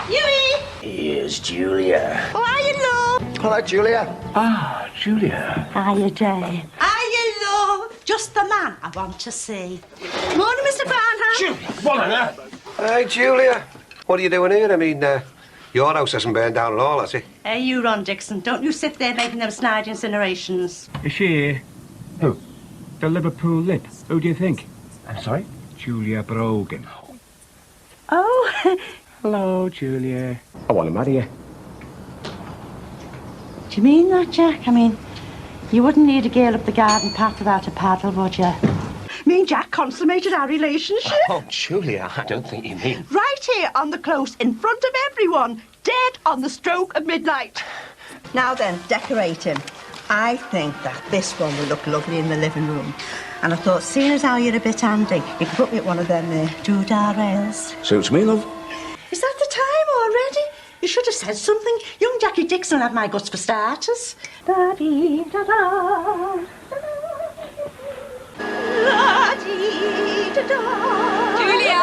Hughie! Here's Julia. Oh, hiya, love. Hello, Julia. Ah, Julia. Hiya, Jane. Hiya, love. Just the man I want to see. Morning, Mr. Farnham. Julia, what on earth? Hey, Julia. What are you doing here? I mean, your house hasn't burned down at all, has it? Hey, you, Ron Dixon. Don't you sit there making them snide incinerations. Is she here? Who? The Liverpool Lip. Who do you think? I'm sorry? Julia Brogan. Oh, Hello, Julia. I want to marry you. do you mean that, Jack? I mean, you wouldn't need a girl up the garden path without a paddle, would you? Me and Jack consummated our relationship. Oh, Julia, I don't think you mean... Right here on the close, in front of everyone, dead on the stroke of midnight. Now then, decorating. I think that this one will look lovely in the living room. And I thought, seeing as how you're a bit handy, you could put me at one of them doodah rails. Suits me, love. Is that the time already? You should have said something. Young Jackie Dixon will have my guts for starters. Da-dee-da-da. Julia!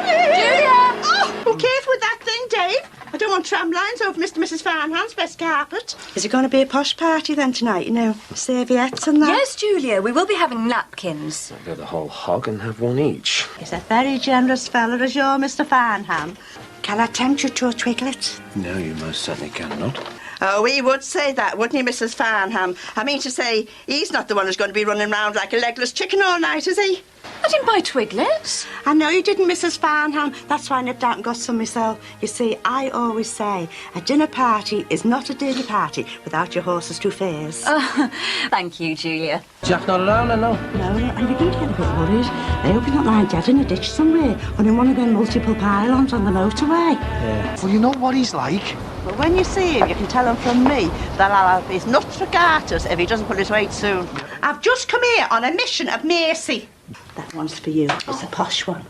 Julia! Oh, be careful with that thing, Dave. I don't want tramlines over Mr. and Mrs. Farnham's best carpet. Is it going to be a posh party then tonight, you know? Serviettes and that? Yes, Julia, we will be having napkins. I'll go the whole hog and have one each. He's a very generous fella as you're, Mr. Farnham. Can I tempt you to a twiglet? No, you most certainly cannot. Oh, he would say that, wouldn't he, Mrs. Farnham? I mean to say, he's not the one who's going to be running round like a legless chicken all night, is he? I didn't buy twiglets. I know you didn't, Mrs. Farnham. That's why I nipped out and got some myself. You see, I always say a dinner party is not a dinner party without your horse's two fares. Oh, thank you, Julia. Jack not around, I know. No, and you're going to get a bit worried. I hope he's not lying dead in a ditch somewhere or in one of them multiple pylons on the motorway. Yeah. Well, you know what he's like. But when you see him, you can tell him from me that I'll have his nuts for garters if he doesn't put his weight soon. I've just come here on a mission of mercy. That one's for you. It's a posh one.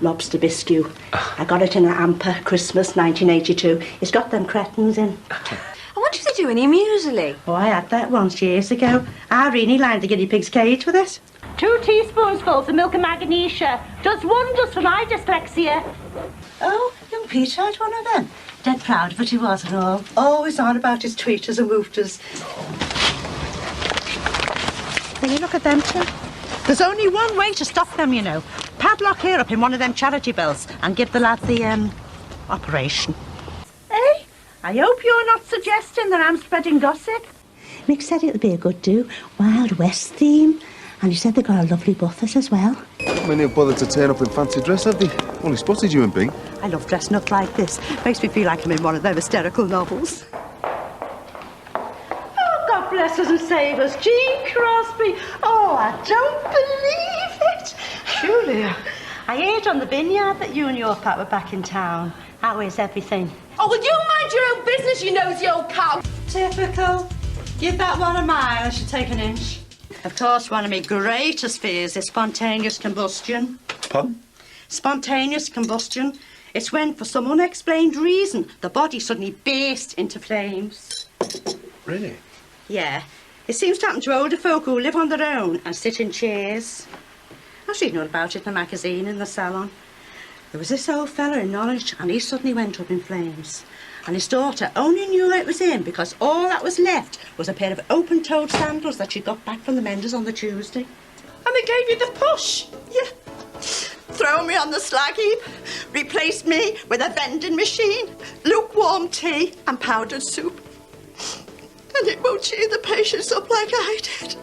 Lobster biscuit. I got it in a hamper, Christmas 1982. It's got them cretins in. I wonder if they do any muesli. Oh, I had that once years ago. Irene lined the guinea pig's cage with it. 2 teaspoonfuls of milk and magnesia. Does wonders for my dyslexia. Oh, young Peter had one of them. Dead proud of it he was and all. Always on about his tweeters and woofers. Will you look at them two? There's only one way to stop them, you know. Padlock here up in one of them charity bells and give the lad the, operation. Hey, I hope you're not suggesting that I'm spreading gossip. Mick said it'll be a good do. Wild West theme. And he said they got a lovely buffet as well. Not many have bothered to turn up in fancy dress, have they? Only spotted you in pink. I love dressing up like this. Makes me feel like I'm in one of them hysterical novels. Oh, God bless us and save us. Jean Crosby. Oh, I don't believe it. Julia. I heard on the vineyard that you and your Pat were back in town. How is everything? Oh, will you mind your own business, you nosy old cow? Typical. Give that one a mile, I should take an inch. Of course, one of my greatest fears is spontaneous combustion. Pardon? Spontaneous combustion. It's when, for some unexplained reason, the body suddenly bursts into flames. Really? Yeah. It seems to happen to older folk who live on their own and sit in chairs. I was reading all about it in a magazine in the salon. There was this old fella in Norwich and he suddenly went up in flames. And his daughter only knew it was him because all that was left was a pair of open-toed sandals that she got back from the menders on the Tuesday. And they gave you the push. Yeah. Throw me on the slag heap, replace me with a vending machine, lukewarm tea and powdered soup. And it won't cheer the patients up like I did.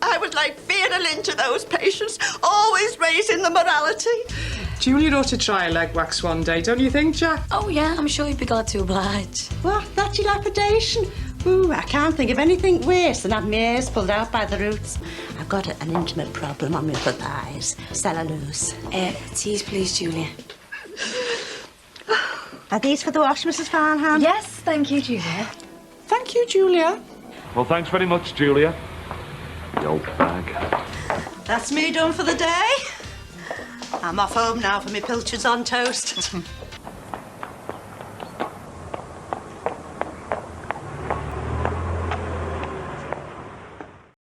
I was like Vera Lynn to those patients, always raising the morality. Julia ought to try a leg wax one day, don't you think, Jack? Oh, yeah, I'm sure you'd be glad to oblige. What? That dilapidation? Ooh, I can't think of anything worse than having my ears pulled out by the roots. I've got an intimate problem on my upper thighs. Cellulose. Teas, please, Julia. Are these for the wash, Mrs. Farnham? Yes, thank you, Julia. Thank you, Julia. Well, thanks very much, Julia. The old bag. That's me done for the day. I'm off home now for my pilchards on toast.